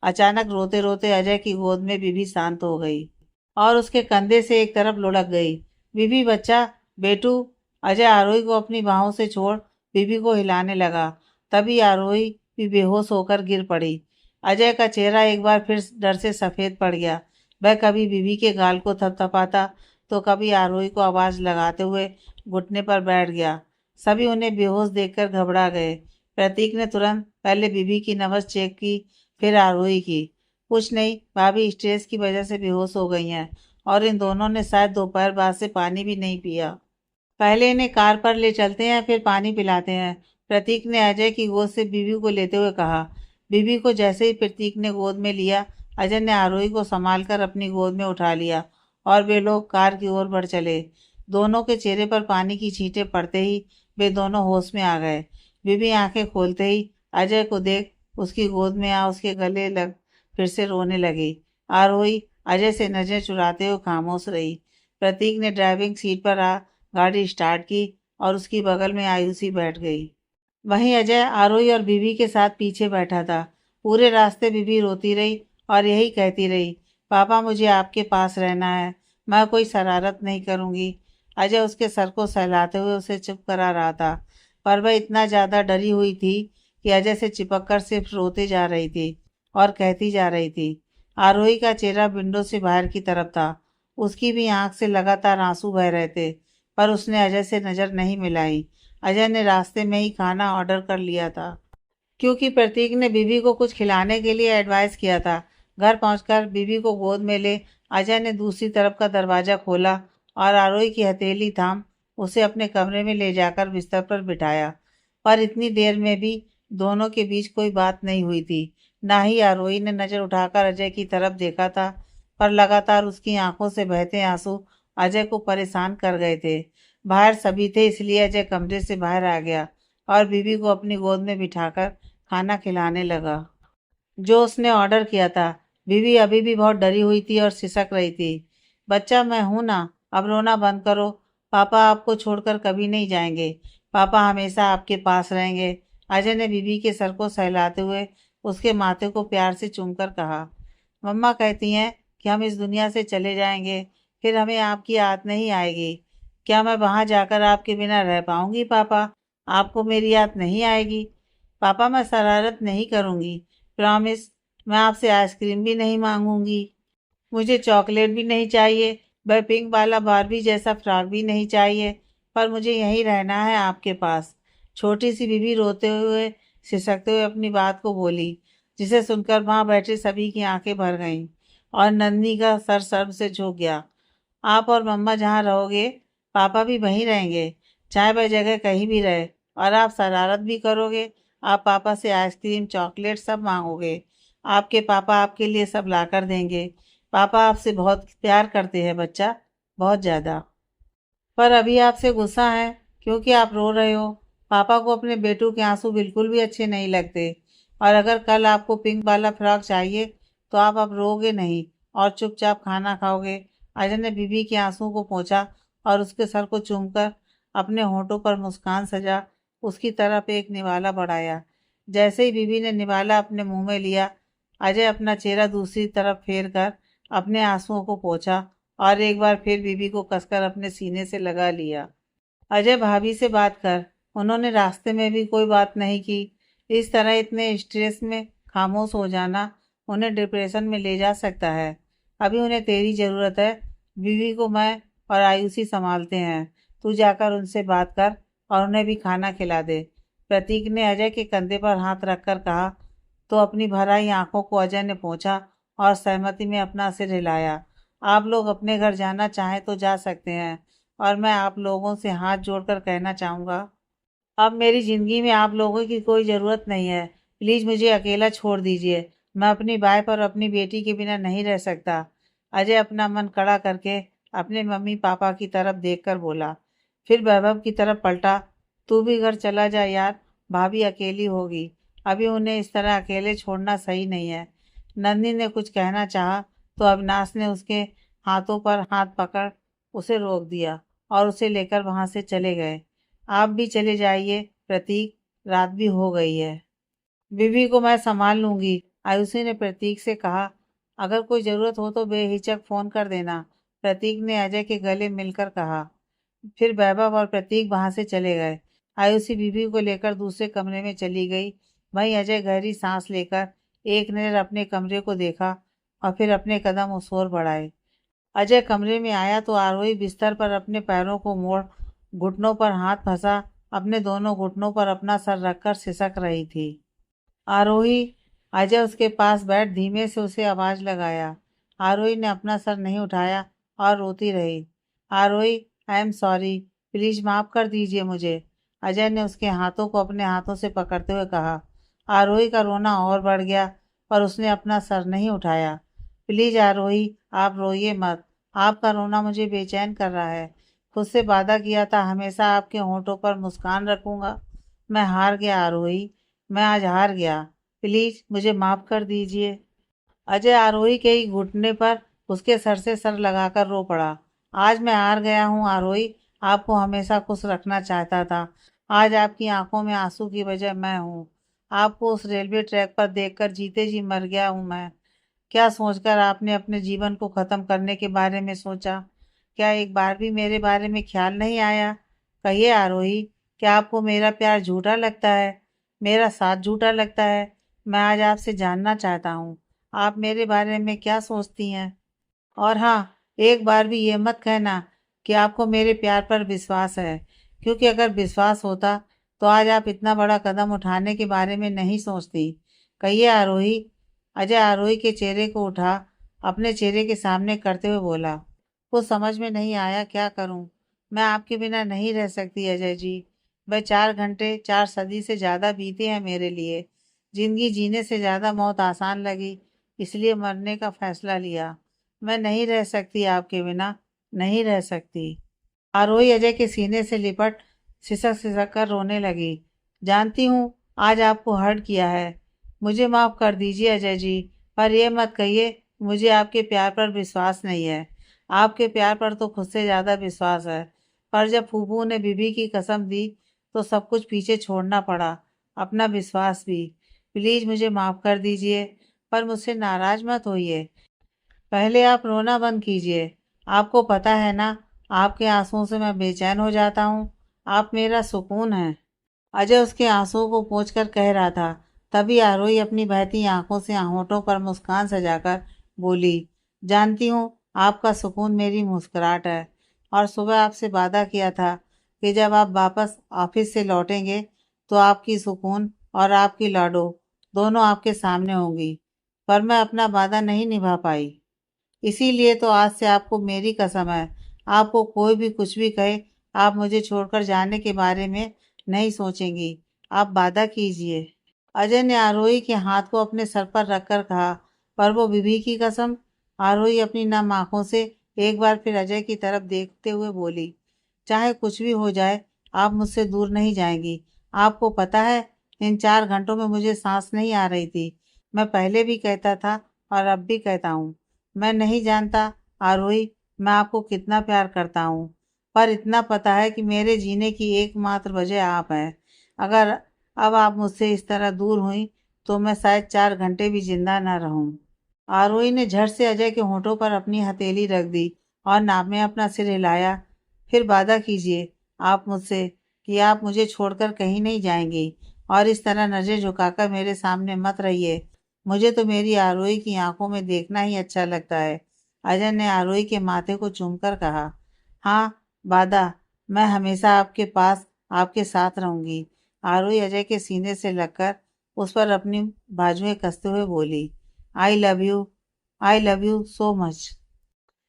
S1: अचानक रोते रोते अजय की गोद में बीबी शांत हो गई और उसके कंधे से एक तरफ लुढ़क गई। बीबी, बच्चा, बेटू। अजय आरोही को अपनी बाहों से छोड़ बीबी को हिलाने लगा। तभी आरोही भी बेहोश होकर गिर पड़ी। अजय का चेहरा एक बार फिर डर से सफेद पड़ गया। वह कभी बीबी के गाल को थपथपाता तो कभी आरोही को आवाज लगाते हुए घुटने पर बैठ गया। सभी उन्हें बेहोश देखकर घबरा गए। प्रतीक ने तुरंत पहले बीबी की नब्ज चेक की, फिर आरोही की। कुछ नहीं, भाभी स्ट्रेस की वजह से बेहोश हो गई हैं और इन दोनों ने शायद दोपहर बाद से पानी भी नहीं पिया। पहले इन्हें कार पर ले चलते हैं, फिर पानी पिलाते हैं। प्रतीक ने अजय की गोद से बीवी को लेते हुए कहा। बीवी को जैसे ही प्रतीक ने गोद में लिया, अजय ने आरोही को संभाल कर अपनी गोद में उठा लिया और वे लोग कार की ओर बढ़ चले। दोनों के चेहरे पर पानी की छींटें पड़ते ही वे दोनों होश में आ गए। बीवी आंखें खोलते ही अजय को देख उसकी गोद में आ उसके गले लग फिर से रोने लगी। आरोही अजय से नजर चुराते हुए खामोश रही। प्रतीक ने ड्राइविंग सीट पर गाड़ी स्टार्ट की और उसकी बगल में आयुषी बैठ गई। वहीं अजय आरोही और बीवी के साथ पीछे बैठा था। पूरे रास्ते बीवी रोती रही और यही कहती रही, पापा मुझे आपके पास रहना है, मैं कोई शरारत नहीं करूंगी। अजय उसके सर को सहलाते हुए उसे चुप करा रहा था, पर वह इतना ज़्यादा डरी हुई थी कि अजय से चिपक कर सिर्फ रोते जा रही थी और कहती जा रही थी। आरोही का चेहरा विंडो से बाहर की तरफ था। उसकी भी आंख से लगातार आंसू बह रहे थे, पर उसने अजय से नज़र नहीं मिलाई। अजय ने रास्ते में ही खाना ऑर्डर कर लिया था, क्योंकि प्रतीक ने बीवी को कुछ खिलाने के लिए एडवाइस किया था। घर पहुंचकर बीवी को गोद में ले अजय ने दूसरी तरफ का दरवाज़ा खोला और आरोही की हथेली थाम उसे अपने कमरे में ले जाकर बिस्तर पर बिठाया। पर इतनी देर में भी दोनों के बीच कोई बात नहीं हुई थी। ना ही आरोही ने नज़र उठाकर अजय की तरफ देखा था, पर लगातार उसकी आंखों से बहते आंसू अजय को परेशान कर गए थे। बाहर सभी थे, इसलिए अजय कमरे से बाहर आ गया और बीवी को अपनी गोद में बिठाकर खाना खिलाने लगा, जो उसने ऑर्डर किया था। बीवी अभी भी बहुत डरी हुई थी और सिसक रही थी। बच्चा, मैं हूं ना, अब रोना बंद करो। पापा आपको छोड़कर कभी नहीं जाएंगे। पापा हमेशा आपके पास रहेंगे। अजय ने बीवी के सर को सहलाते हुए उसके माथे को प्यार से चूमकर कहा। मम्मा कहती हैं कि हम इस दुनिया से चले जाएंगे, फिर हमें आपकी याद नहीं आएगी। क्या मैं वहां जाकर आपके बिना रह पाऊंगी पापा? आपको मेरी याद नहीं आएगी? पापा मैं शरारत नहीं करूंगी, प्रॉमिस। मैं आपसे आइसक्रीम भी नहीं मांगूंगी, मुझे चॉकलेट भी नहीं चाहिए, वह पिंक वाला बारबी जैसा फ्रॉक भी नहीं चाहिए, पर मुझे यहीं रहना है आपके पास। छोटी सी बीबी रोते हुए सिसकते हुए अपनी बात को बोली, जिसे सुनकर वहां बैठे सभी की आंखें भर गईं और नन्ही का सर सर्व से झुक गया। आप और मम्मा जहाँ रहोगे, पापा भी वहीं रहेंगे, चाहे वह जगह कहीं भी रहे। और आप शरारत भी करोगे, आप पापा से आइसक्रीम चॉकलेट सब मांगोगे, आपके पापा आपके लिए सब ला कर देंगे। पापा आपसे बहुत प्यार करते हैं बच्चा, बहुत ज़्यादा। पर अभी आपसे गुस्सा है क्योंकि आप रो रहे हो। पापा को अपने बेटू के आंसू बिल्कुल भी अच्छे नहीं लगते। और अगर कल आपको पिंक वाला फ्रॉक चाहिए तो आप अब रोगे नहीं और चुपचाप खाना खाओगे। अजय ने बीबी के आंसू को पोंछा और उसके सर को चूमकर अपने होठों पर मुस्कान सजा उसकी तरफ एक निवाला बढ़ाया। जैसे ही बीबी ने निवाला अपने मुंह में लिया, अजय अपना चेहरा दूसरी तरफ फेर कर अपने आंसुओं को पोंछा और एक बार फिर बीबी को कसकर अपने सीने से लगा लिया। अजय, भाभी से बात कर, उन्होंने रास्ते में भी कोई बात नहीं की। इस तरह इतने स्ट्रेस में खामोश हो जाना उन्हें डिप्रेशन में ले जा सकता है। अभी उन्हें तेरी ज़रूरत है। बीवी को मैं और आयुषी संभालते हैं। तू जाकर उनसे बात कर और उन्हें भी खाना खिला दे। प्रतीक ने अजय के कंधे पर हाथ रखकर कहा। तो अपनी भर आई आंखों को अजय ने पोंछा और सहमति में अपना सिर हिलाया। आप लोग अपने घर जाना चाहें तो जा सकते हैं, और मैं आप लोगों से हाथ जोड़कर कहना चाहूँगा, अब मेरी ज़िंदगी में आप लोगों की कोई ज़रूरत नहीं है। प्लीज़ मुझे अकेला छोड़ दीजिए। मैं अपनी वाइफ और अपनी बेटी के बिना नहीं रह सकता। अजय अपना मन कड़ा करके अपने मम्मी पापा की तरफ देखकर बोला। फिर वैभव की तरफ पलटा। तू भी घर चला जा यार, भाभी अकेली होगी। अभी उन्हें इस तरह अकेले छोड़ना सही नहीं है। नंदी ने कुछ कहना चाहा तो अविनाश ने उसके हाथों पर हाथ पकड़ उसे रोक दिया और उसे लेकर वहाँ से चले गए। आप भी चले जाइए प्रतीक, रात भी हो गई है। बीवी को मैं संभाल लूंगी, आयुषी ने प्रतीक से कहा। अगर कोई ज़रूरत हो तो बेहिचक फ़ोन कर देना, प्रतीक ने अजय के गले मिलकर कहा। फिर वैभव और प्रतीक वहां से चले गए। आयुषी बीवी को लेकर दूसरे कमरे में चली गई। वहीं अजय गहरी सांस लेकर एक नज़र अपने कमरे को देखा और फिर अपने कदम उस ओर बढ़ाए। अजय कमरे में आया तो आरोही बिस्तर पर अपने पैरों को मोड़ घुटनों पर हाथ फंसा अपने दोनों घुटनों पर अपना सर रखकर सिसक रही थी। आरोही, अजय उसके पास बैठ धीमे से उसे आवाज लगाया। आरोही ने अपना सर नहीं उठाया और रोती रही। आरोही, आई एम सॉरी, प्लीज माफ कर दीजिए मुझे, अजय ने उसके हाथों को अपने हाथों से पकड़ते हुए कहा। आरोही का रोना और बढ़ गया पर उसने अपना सर नहीं उठाया। प्लीज आरोही, आप रोइए मत, आपका रोना मुझे बेचैन कर रहा है। खुद से वादा किया था हमेशा आपके होंठों पर मुस्कान रखूंगा। मैं हार गया आरोही, मैं आज हार गया। प्लीज मुझे माफ कर दीजिए। अजय आरोही के ही घुटने पर उसके सर से सर लगाकर रो पड़ा। आज मैं हार गया हूँ आरोही, आपको हमेशा खुश रखना चाहता था। आज आपकी आंखों में आंसू की वजह मैं हूँ। आपको उस रेलवे ट्रैक पर देखकर जीते जी मर गया हूँ मैं। क्या सोचकर आपने अपने जीवन को खत्म करने के बारे में सोचा? क्या एक बार भी मेरे बारे में ख्याल नहीं आया? कहिए आरोही, क्या आपको मेरा प्यार झूठा लगता है? मेरा साथ झूठा लगता है? मैं आज आपसे जानना चाहता हूँ, आप मेरे बारे में क्या सोचती हैं? और हाँ, एक बार भी ये मत कहना कि आपको मेरे प्यार पर विश्वास है, क्योंकि अगर विश्वास होता तो आज आप इतना बड़ा कदम उठाने के बारे में नहीं सोचती। कहिए आरोही। अजय आरोही के चेहरे को उठा अपने चेहरे के सामने करते हुए बोला। कुछ समझ में नहीं आया, क्या करूं? मैं आपके बिना नहीं रह सकती अजय जी। वह 4 घंटे 4 सदी से ज़्यादा बीते हैं मेरे लिए। जिंदगी जीने से ज़्यादा मौत आसान लगी, इसलिए मरने का फैसला लिया। मैं नहीं रह सकती आपके बिना, नहीं रह सकती। आरोही अजय के सीने से लिपट सिसक सिसक कर रोने लगी। जानती हूँ आज आपको हर्ट किया है, मुझे माफ कर दीजिए अजय जी, पर यह मत कहिए मुझे आपके प्यार पर विश्वास नहीं है। आपके प्यार पर तो खुद से ज़्यादा विश्वास है, पर जब फूफू ने बीबी की कसम दी तो सब कुछ पीछे छोड़ना पड़ा, अपना विश्वास भी। प्लीज़ मुझे माफ़ कर दीजिए, पर मुझसे नाराज़ मत होइए। पहले आप रोना बंद कीजिए। आपको पता है ना, आपके आंसुओं से मैं बेचैन हो जाता हूँ। आप मेरा सुकून है। अजय उसके आंसुओं को पोंछकर कह रहा था। तभी आरोही अपनी बहती आंखों से होठों पर मुस्कान सजाकर बोली। जानती हूँ आपका सुकून मेरी मुस्कुराहट है, और सुबह आपसे वादा किया था कि जब आप वापस ऑफिस से लौटेंगे तो आपकी सुकून और आपकी लाडो दोनों आपके सामने होंगी, पर मैं अपना वादा नहीं निभा पाई। इसीलिए तो आज से आपको मेरी कसम है, आपको कोई भी कुछ भी कहे, आप मुझे छोड़कर जाने के बारे में नहीं सोचेंगी। आप वादा कीजिए। अजय ने आरोही के हाथ को अपने सर पर रखकर कहा। पर वो बीवी की कसम? आरोही अपनी नम आंखों से एक बार फिर अजय की तरफ देखते हुए बोली। चाहे कुछ भी हो जाए, आप मुझसे दूर नहीं जाएंगी। आपको पता है, इन 4 घंटों में मुझे सांस नहीं आ रही थी। मैं पहले भी कहता था और अब भी कहता हूँ, मैं नहीं जानता आरोही, मैं आपको कितना प्यार करता हूँ, पर इतना पता है कि मेरे जीने की एकमात्र वजह आप हैं। अगर अब आप मुझसे इस तरह दूर हुई तो मैं शायद 4 घंटे भी जिंदा न रहूं। आरोही ने झट से अजय के होठों पर अपनी हथेली रख दी और नाक में अपना सिर हिलाया। फिर वादा कीजिए आप मुझसे कि आप मुझे छोड़कर कहीं नहीं जाएंगी और इस तरह नज़र झुकाकर मेरे सामने मत रहिए। मुझे तो मेरी आरोही की आंखों में देखना ही अच्छा लगता है। अजय ने आरोही के माथे को चूमकर कहा। हाँ वादा, मैं हमेशा आपके पास आपके साथ रहूंगी। आरोही अजय के सीने से लगकर उस पर अपनी बाजुएं कसते हुए बोली। I love you, I love you so much.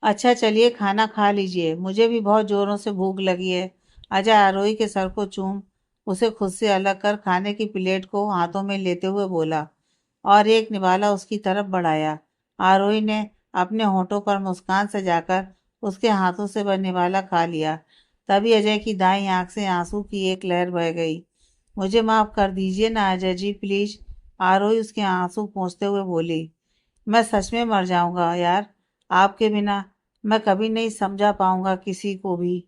S1: अच्छा चलिए खाना खा लीजिए, मुझे भी बहुत जोरों से भूख लगी है। अजय आरोही के सर को चूम उसे खुद से अलग कर खाने की प्लेट को हाथों में लेते हुए बोला और एक निवाला उसकी तरफ बढ़ाया। आरोही ने अपने होठों पर मुस्कान सजाकर उसके हाथों से वह निवाला खा लिया। तभी अजय की दाईं आंख से आंसू की एक लहर बह गई। मुझे माफ कर दीजिए ना अजय जी प्लीज, आरोही उसके आंसू पोंछते हुए बोली। मैं सच में मर जाऊंगा यार, आपके बिना मैं कभी नहीं समझा पाऊंगा किसी को भी,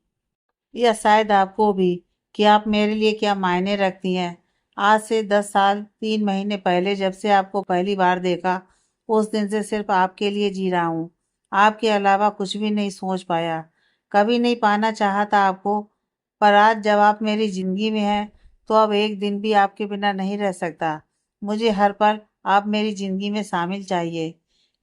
S1: या शायद आपको भी, कि आप मेरे लिए क्या मायने रखती हैं। आज से 10 साल 3 महीने पहले जब से आपको पहली बार देखा, उस दिन से सिर्फ आपके लिए जी रहा हूँ। आपके अलावा कुछ भी नहीं सोच पाया, कभी नहीं पाना चाहा था आपको। पर आज जब आप मेरी जिंदगी में हैं, तो अब एक दिन भी आपके बिना नहीं रह सकता। मुझे हर पल आप मेरी जिंदगी में शामिल चाहिए।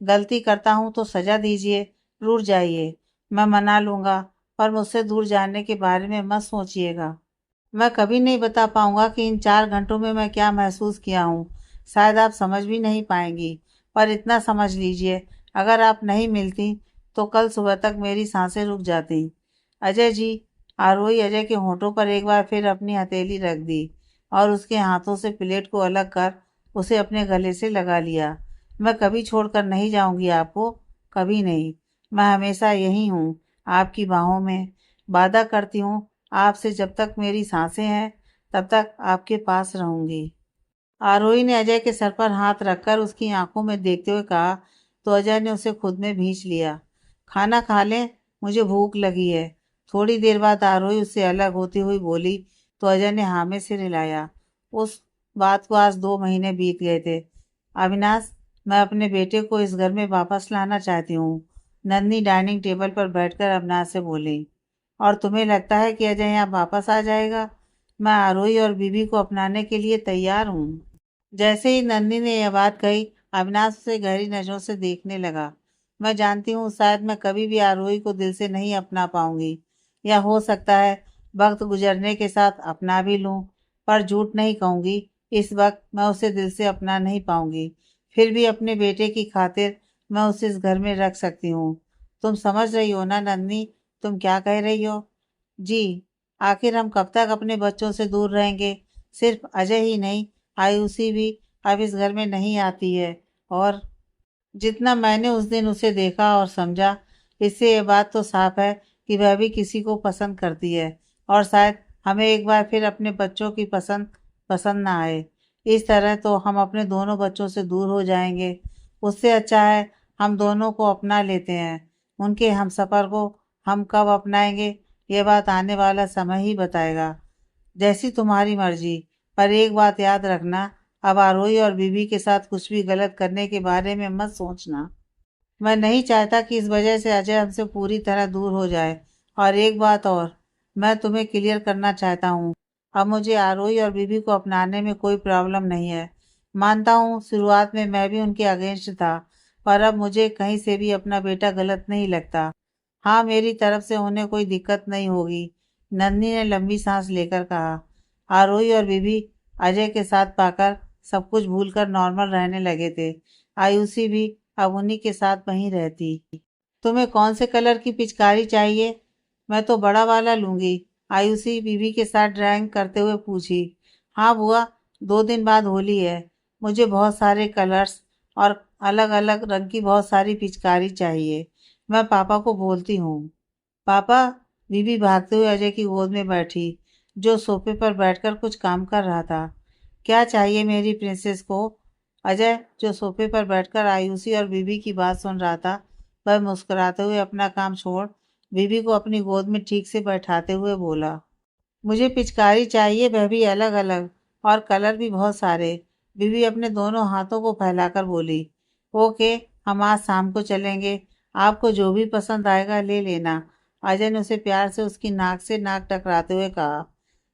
S1: गलती करता हूँ तो सजा दीजिए, रूठ जाइए, मैं मना लूंगा, पर मुझसे दूर जाने के बारे में मत सोचिएगा। मैं कभी नहीं बता पाऊंगा कि इन 4 घंटों में मैं क्या महसूस किया हूँ। शायद आप समझ भी नहीं पाएंगी, पर इतना समझ लीजिए, अगर आप नहीं मिलती तो कल सुबह तक मेरी सांसें रुक जाती। अजय जी, आरोही अजय के होठों पर एक बार फिर अपनी हथेली रख दी और उसके हाथों से प्लेट को अलग कर उसे अपने गले से लगा लिया। मैं कभी छोड़कर नहीं जाऊंगी आपको, कभी नहीं। मैं हमेशा यही हूँ, आपकी बाहों में। वादा करती हूँ, आपसे जब तक मेरी सांसें हैं तब तक आपके पास रहूंगी। आरोही ने अजय के सर पर हाथ रखकर उसकी आंखों में देखते हुए कहा, तो अजय ने उसे खुद में भींच लिया। खाना खा लें, मुझे भूख लगी है। थोड़ी देर बाद आरोही उससे अलग होती हुई बोली, तो अजय ने हाँ में सिर हिलाया। उस बात को आज 2 महीने बीत गए थे। अविनाश, मैं अपने बेटे को इस घर में वापस लाना चाहती हूँ। नंदनी डाइनिंग टेबल पर बैठकर अविनाश से बोली। और तुम्हें लगता है कि अजय यहाँ वापस आ जाएगा? मैं आरोही और बीबी को अपनाने के लिए तैयार हूँ। जैसे ही नंदिनी ने यह बात कही, अविनाश उसे गहरी नजरों से देखने लगा। मैं जानती हूँ शायद मैं कभी भी आरोही को दिल से नहीं अपना पाऊंगी, या हो सकता है वक्त गुजरने के साथ अपना भी लूं, पर झूठ नहीं कहूंगी, इस वक्त मैं उसे दिल से अपना नहीं पाऊंगी। फिर भी अपने बेटे की खातिर मैं उसे इस घर में रख सकती हूँ। तुम समझ रही हो ना नंदिनी, तुम क्या कह रही हो? जी, आखिर हम कब तक अपने बच्चों से दूर रहेंगे? सिर्फ अजय ही नहीं, आयुषी भी अब इस घर में नहीं आती है। और जितना मैंने उस दिन उसे देखा और समझा, इससे ये बात तो साफ है कि वह भी किसी को पसंद करती है, और शायद हमें एक बार फिर अपने बच्चों की पसंद पसंद ना आए। इस तरह तो हम अपने दोनों बच्चों से दूर हो जाएंगे। उससे अच्छा है हम दोनों को अपना लेते हैं। उनके हमसफ़र को हम कब अपनाएंगे, ये बात आने वाला समय ही बताएगा। जैसी तुम्हारी मर्जी, पर एक बात याद रखना, अब आरोही और बीबी के साथ कुछ भी गलत करने के बारे में मत सोचना। मैं नहीं चाहता कि इस वजह से अजय हमसे पूरी तरह दूर हो जाए। और एक बात और मैं तुम्हें क्लियर करना चाहता हूँ, अब मुझे आरोही और बीबी को अपनाने में कोई प्रॉब्लम नहीं है। मानता हूँ शुरुआत में मैं भी उनके अगेंस्ट था, पर अब मुझे कहीं से भी अपना बेटा गलत नहीं लगता। हाँ, मेरी तरफ से उन्हें कोई दिक्कत नहीं होगी। नंदनी ने लंबी सांस लेकर कहा। आरोही और बीबी अजय के साथ पाकर सब कुछ भूलकर नॉर्मल रहने लगे थे। आयुषी भी अब उन्हीं के साथ वहीं रहती। तुम्हें कौन से कलर की पिचकारी चाहिए? मैं तो बड़ा वाला लूंगी, आयुषी बीबी के साथ ड्राइंग करते हुए पूछी। हाँ बुआ, 2 दिन बाद होली है, मुझे बहुत सारे कलर्स और अलग अलग रंग की बहुत सारी पिचकारी चाहिए। मैं पापा को बोलती हूँ। पापा, बीबी भागते हुए अजय की गोद में बैठी, जो सोफे पर बैठकर कुछ काम कर रहा था। क्या चाहिए मेरी प्रिंसेस को? अजय, जो सोफे पर बैठकर आयुषी और बीबी की बात सुन रहा था, वह मुस्कुराते हुए अपना काम छोड़ बीबी को अपनी गोद में ठीक से बैठाते हुए बोला। मुझे पिचकारी चाहिए, वह भी अलग अलग, और कलर भी बहुत सारे। बीवी अपने दोनों हाथों को फैलाकर बोली। ओके, हम आज शाम को चलेंगे, आपको जो भी पसंद आएगा ले लेना। अजय ने उसे प्यार से उसकी नाक से नाक टकराते हुए कहा।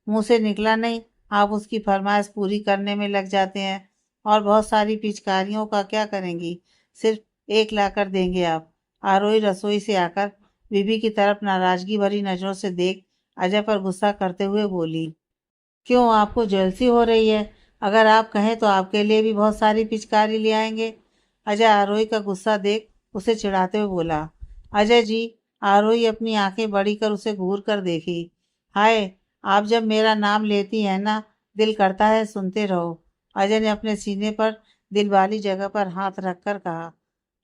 S1: मुंह से निकला नहीं, आप उसकी फरमाइश पूरी करने में लग जाते हैं। और बहुत सारी पिचकारियों का क्या करेंगी? सिर्फ एक लाकर देंगे आप। आरोही रसोई से आकर बीबी की तरफ नाराजगी भरी नजरों से देख अजय पर गुस्सा करते हुए बोली, क्यों आपको जेलसी हो रही है? अगर आप कहें तो आपके लिए भी बहुत सारी पिचकारी ले आएंगे। अजय आरोही का गुस्सा देख उसे चिढ़ाते हुए बोला। अजय जी। आरोही अपनी आंखें बड़ी कर उसे घूर कर देखी। हाय, आप जब मेरा नाम लेती हैं ना, दिल करता है सुनते रहो। अजय ने अपने सीने पर दिल वाली जगह पर हाथ रखकर कहा।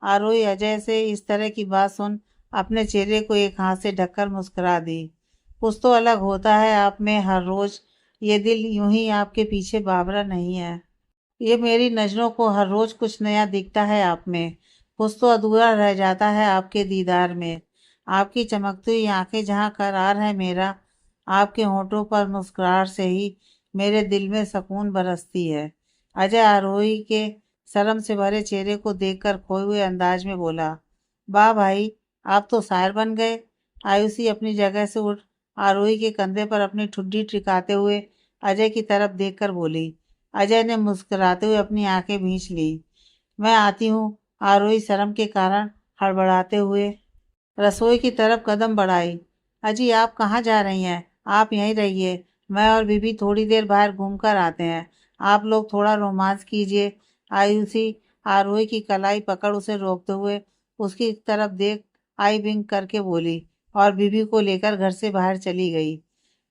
S1: आरोही अजय से इस तरह की बात सुन अपने चेहरे को एक हाथ से ढककर मुस्कुरा दी। कुछ तो अलग होता है आप में हर रोज। ये दिल यूं ही आपके पीछे बावरा नहीं है। ये मेरी नज़रों को हर रोज कुछ नया दिखता है आप में। कुछ तो अधूरा रह जाता है आपके दीदार में। आपकी चमकती हुई आंखें जहाँ करार है मेरा, आपके होठों पर मुस्कुराहट से ही मेरे दिल में सुकून बरसती है। अजय आरोही के शर्म से भरे चेहरे को देखकर खोए हुए अंदाज में बोला, वाह भाई, आप तो शायर बन गए। आयुषी अपनी जगह से उठ आरोही के कंधे पर अपनी ठुड्डी टिकाते हुए अजय की तरफ देखकर बोली। अजय ने मुस्कुराते हुए अपनी आंखें भींच ली। मैं आती हूँ। आरोही शर्म के कारण हड़बड़ाते हुए रसोई की तरफ कदम बढ़ाई। अजी, आप कहाँ जा रही हैं? आप यहीं रहिए। मैं और बीबी थोड़ी देर बाहर घूम कर आते हैं। आप लोग थोड़ा रोमांस कीजिए। आयुषी आरोही की कलाई पकड़ उसे रोकते हुए उसकी तरफ देख आई विंक करके बोली और बीबी को लेकर घर से बाहर चली गई।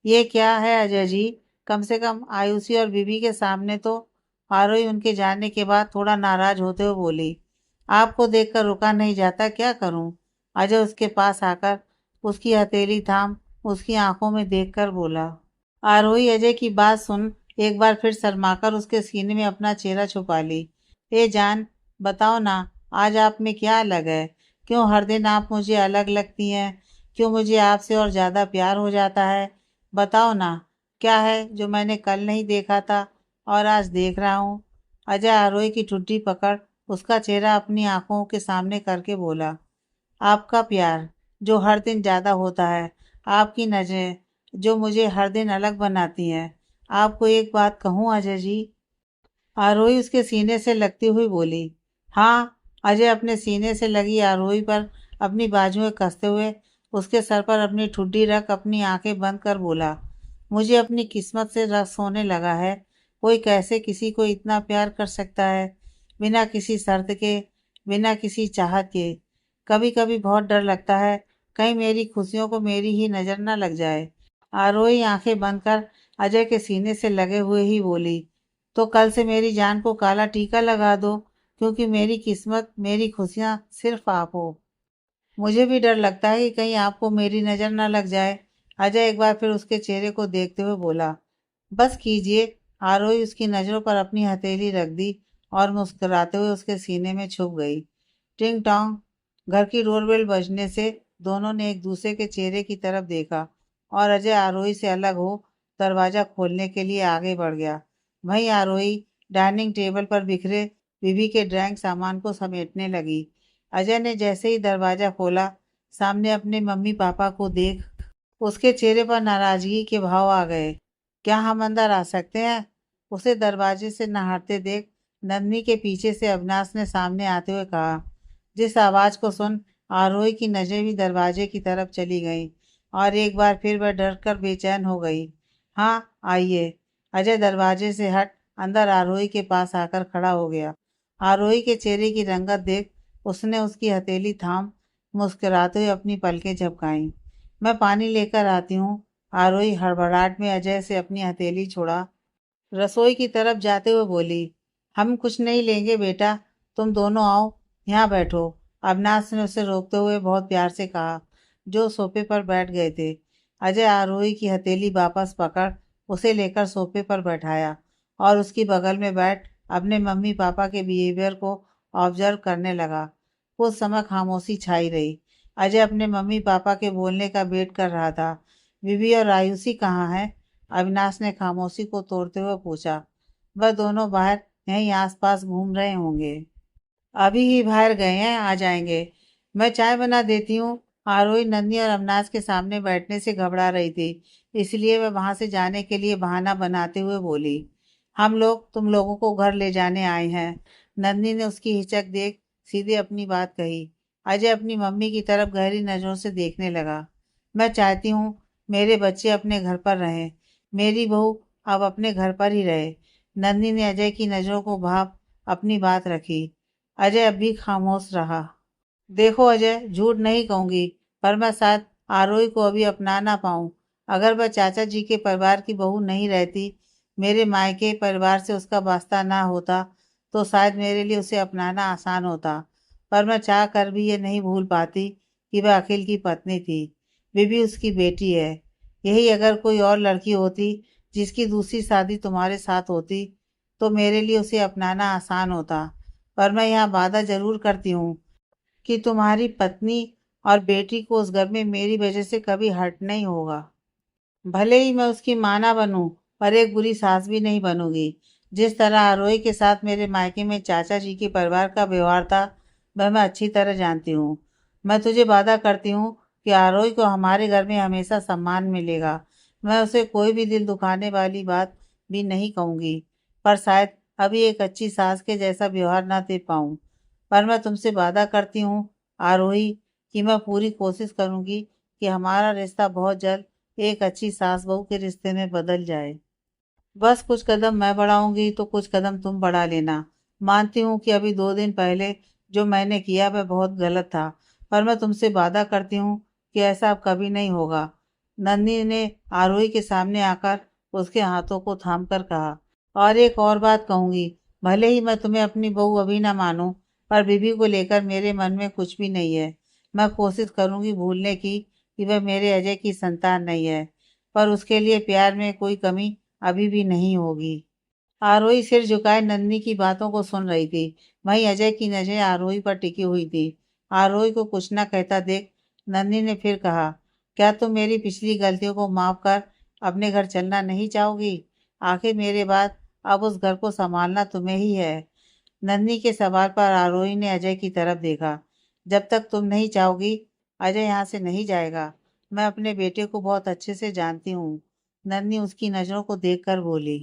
S1: ये क्या है अजय जी? कम से कम आयुषी और बीबी के सामने तो। आरोही उनके जाने के बाद थोड़ा नाराज होते हुए बोली, आपको देखकर रुका नहीं जाता, क्या करूं? अजय उसके पास आकर उसकी हथेली थाम उसकी आंखों में देखकर बोला। आरोही अजय की बात सुन एक बार फिर शर्माकर उसके सीने में अपना चेहरा छुपा ली। ए जान, बताओ ना, आज आप में क्या अलग है? क्यों हर दिन आप मुझे अलग लगती हैं? क्यों मुझे आपसे और ज्यादा प्यार हो जाता है? बताओ ना, क्या है जो मैंने कल नहीं देखा था और आज देख रहा हूँ? अजय आरोही की ठुड्डी पकड़ उसका चेहरा अपनी आंखों के सामने करके बोला, आपका प्यार जो हर दिन ज्यादा होता है, आपकी नजरें जो मुझे हर दिन अलग बनाती हैं। आपको एक बात कहूँ अजय जी? आरोही उसके सीने से लगती हुई बोली। हाँ। अजय अपने सीने से लगी आरोही पर अपनी बाजुएं कसते हुए उसके सर पर अपनी ठुड्डी रख अपनी आंखें बंद कर बोला, मुझे अपनी किस्मत से रस होने लगा है। कोई कैसे किसी को इतना प्यार कर सकता है, बिना किसी शर्त के, बिना किसी चाहत के। कभी कभी बहुत डर लगता है कहीं मेरी खुशियों को मेरी ही नजर न लग जाए। आरोही आंखें बंद कर अजय के सीने से लगे हुए ही बोली, तो कल से मेरी जान को काला टीका लगा दो, क्योंकि मेरी किस्मत, मेरी खुशियां सिर्फ आप हो। मुझे भी डर लगता है कि कहीं आपको मेरी नज़र न लग जाए। अजय एक बार फिर उसके चेहरे को देखते हुए बोला। बस कीजिए। आरोही उसकी नज़रों पर अपनी हथेली रख दी और मुस्कुराते हुए उसके सीने में छुप गई। टिंग टोंग। घर की डोरबेल बजने से दोनों ने एक दूसरे के चेहरे की तरफ देखा और अजय आरोही से अलग हो दरवाजा खोलने के लिए आगे बढ़ गया। वहीं आरोही डाइनिंग टेबल पर बिखरे बीबी के ड्राइंग सामान को समेटने लगी। अजय ने जैसे ही दरवाजा खोला, सामने अपने मम्मी पापा को देख उसके चेहरे पर नाराजगी के भाव आ गए। क्या हम अंदर आ सकते हैं? उसे दरवाजे से नहारते देख नंदनी के पीछे से अविनाश ने सामने आते हुए कहा, जिस आवाज को सुन आरोही की नजरें भी दरवाजे की तरफ चली गईं और एक बार फिर वह डर कर बेचैन हो गई। हाँ, आइए। अजय दरवाजे से हट अंदर आरोही के पास आकर खड़ा हो गया। आरोही के चेहरे की रंगत देख उसने उसकी हथेली थाम मुस्कुराते हुए अपनी पलकें झपकाईं। मैं पानी लेकर आती हूँ। आरोही हड़बड़ाहट में अजय से अपनी हथेली छोड़ा रसोई की तरफ जाते हुए बोली, हम कुछ नहीं लेंगे बेटा, तुम दोनों आओ, यहाँ बैठो। अविनाश ने उसे रोकते हुए बहुत प्यार से कहा, जो सोफे पर बैठ गए थे। अजय आरोही की हथेली वापस पकड़ उसे लेकर सोफे पर बैठाया और उसकी बगल में बैठ अपने मम्मी पापा के बिहेवियर को ऑब्जर्व करने लगा। कुछ समय खामोशी छाई रही। अजय अपने मम्मी पापा के बोलने का वेट कर रहा था। बीबी और आयुषी कहाँ है? अविनाश ने खामोशी को तोड़ते हुए पूछा। वह दोनों बाहर यहीं आसपास घूम रहे होंगे। अभी ही बाहर गए हैं, आ जाएंगे। मैं चाय बना देती हूँ। आरोही नन्ही और अविनाश के सामने बैठने से घबरा रही थी, इसलिए वह वहां से जाने के लिए बहाना बनाते हुए बोली, हम लोग तुम लोगों को घर ले जाने आए हैं। नन्ही ने उसकी हिचक देख सीधे अपनी बात कही। अजय अपनी मम्मी की तरफ गहरी नजरों से देखने लगा। मैं चाहती हूँ मेरे बच्चे अपने घर पर रहें, मेरी बहू अब अपने घर पर ही रहे। नन्ही ने अजय की नजरों को भाप अपनी बात रखी। अजय अब भी खामोश रहा। देखो अजय, झूठ नहीं कहूंगी, पर मैं शायद आरोही को अभी अपना ना पाऊं। अगर वह चाचा जी के परिवार की बहू नहीं रहती, मेरे मायके परिवार से उसका वास्ता ना होता, तो शायद मेरे लिए उसे अपनाना आसान होता। पर मैं चाह कर भी ये नहीं भूल पाती कि वह अखिल की पत्नी थी, वे भी उसकी बेटी है। यही अगर कोई और लड़की होती जिसकी दूसरी शादी तुम्हारे साथ होती, तो मेरे लिए उसे अपनाना आसान होता। पर मैं यहाँ वादा जरूर करती हूँ कि तुम्हारी पत्नी और बेटी को उस घर में मेरी वजह से कभी हर्ट नहीं होगा। भले ही मैं उसकी माँ ना बनूं, पर एक बुरी सास भी नहीं बनूंगी। जिस तरह आरोही के साथ मेरे मायके में चाचा जी के परिवार का व्यवहार था, वह मैं अच्छी तरह जानती हूँ। मैं तुझे वादा करती हूँ कि आरोही को हमारे घर में हमेशा सम्मान मिलेगा। मैं उसे कोई भी दिल दुखाने वाली बात भी नहीं कहूँगी, पर शायद अभी एक अच्छी सास के जैसा व्यवहार ना दे पाऊँ। पर मैं तुमसे वादा करती हूँ आरोही, कि मैं पूरी कोशिश करूँगी कि हमारा रिश्ता बहुत जल्द एक अच्छी सास बहू के रिश्ते में बदल जाए। बस कुछ कदम मैं बढ़ाऊंगी तो कुछ कदम तुम बढ़ा लेना। मानती हूँ कि अभी 2 दिन पहले जो मैंने किया वह बहुत गलत था, पर मैं तुमसे वादा करती हूँ कि ऐसा अब कभी नहीं होगा। नंदी ने आरोही के सामने आकर उसके हाथों को थाम कर कहा। और एक और बात कहूंगी, भले ही मैं तुम्हें अपनी बहू अभी ना मानूं, पर बीबी को लेकर मेरे मन में कुछ भी नहीं है। मैं कोशिश करूंगी भूलने की कि वह मेरे अजय की संतान नहीं है, पर उसके लिए प्यार में कोई कमी अभी भी नहीं होगी। आरोही सिर झुकाए नन्ही की बातों को सुन रही थी। वहीं अजय की नजरें आरोही पर टिकी हुई थी। आरोही को कुछ न कहता देख नन्ही ने फिर कहा, क्या तुम मेरी पिछली गलतियों को माफ कर अपने घर चलना नहीं चाहोगी? आखिर मेरे बाद अब उस घर को संभालना तुम्हें ही है। नन्ही के सवाल पर आरोही ने अजय की तरफ देखा। जब तक तुम नहीं चाहोगी, अजय यहाँ से नहीं जाएगा। मैं अपने बेटे को बहुत अच्छे से जानती हूँ। नन्ही उसकी नजरों को देखकर बोली।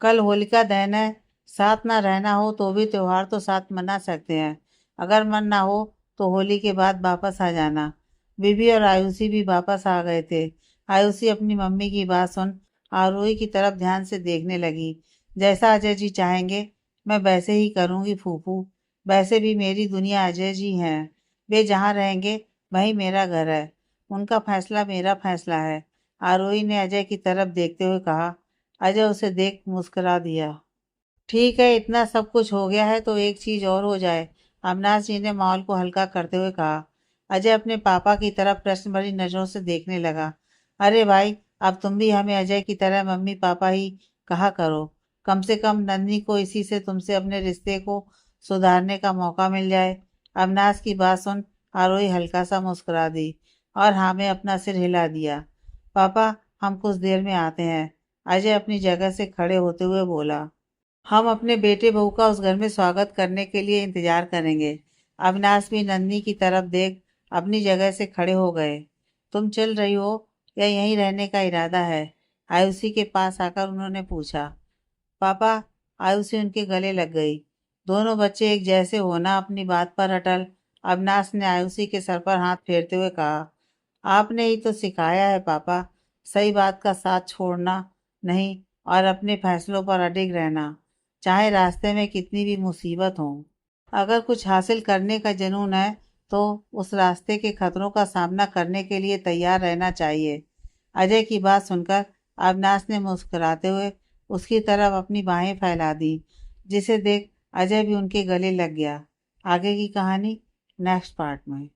S1: कल होलिका दहन है, साथ ना रहना हो तो भी त्योहार तो साथ मना सकते हैं। अगर मन ना हो तो होली के बाद वापस आ जाना। बीबी और आयुषी भी वापस आ गए थे। आयुषी अपनी मम्मी की बात सुन आरोही की तरफ ध्यान से देखने लगी। जैसा अजय जी चाहेंगे मैं वैसे ही करूंगी फूफू। वैसे भी मेरी दुनिया अजय जी हैं। वे जहाँ रहेंगे वही मेरा घर है। उनका फैसला मेरा फैसला है। आरोही ने अजय की तरफ देखते हुए कहा। अजय उसे देख मुस्कुरा दिया। ठीक है, इतना सब कुछ हो गया है तो एक चीज और हो जाए। अविनाश जी ने माहौल को हल्का करते हुए कहा। अजय अपने पापा की तरफ प्रश्न भरी नजरों से देखने लगा। अरे भाई, अब तुम भी हमें अजय की तरह मम्मी पापा ही कहा करो। कम से कम नन्ही को इसी से तुमसे अपने रिश्ते को सुधारने का मौका मिल जाए। अविनाश की बात सुन आरोही हल्का सा मुस्कुरा दी और हाँ में अपना सिर हिला दिया। पापा, हम कुछ देर में आते हैं। अजय अपनी जगह से खड़े होते हुए बोला। हम अपने बेटे बहू का उस घर में स्वागत करने के लिए इंतजार करेंगे। अविनाश भी नन्ही की तरफ देख अपनी जगह से खड़े हो गए। तुम चल रही हो या यहीं रहने का इरादा है? आयुषी के पास आकर उन्होंने पूछा। पापा, आयुषी उनके गले लग गई। दोनों बच्चे एक जैसे होना अपनी बात पर अटल। अविनाश ने आयुषी के सर पर हाथ फेरते हुए कहा। आपने ही तो सिखाया है पापा, सही बात का साथ छोड़ना नहीं और अपने फैसलों पर अडिग रहना, चाहे रास्ते में कितनी भी मुसीबत हो। अगर कुछ हासिल करने का जुनून है तो उस रास्ते के खतरों का सामना करने के लिए तैयार रहना चाहिए। अजय की बात सुनकर अविनाश ने मुस्कुराते हुए उसकी तरफ अपनी बाहें फैला दी, जिसे देख अजय भी उनके गले लग गया। आगे की कहानी नेक्स्ट पार्ट में।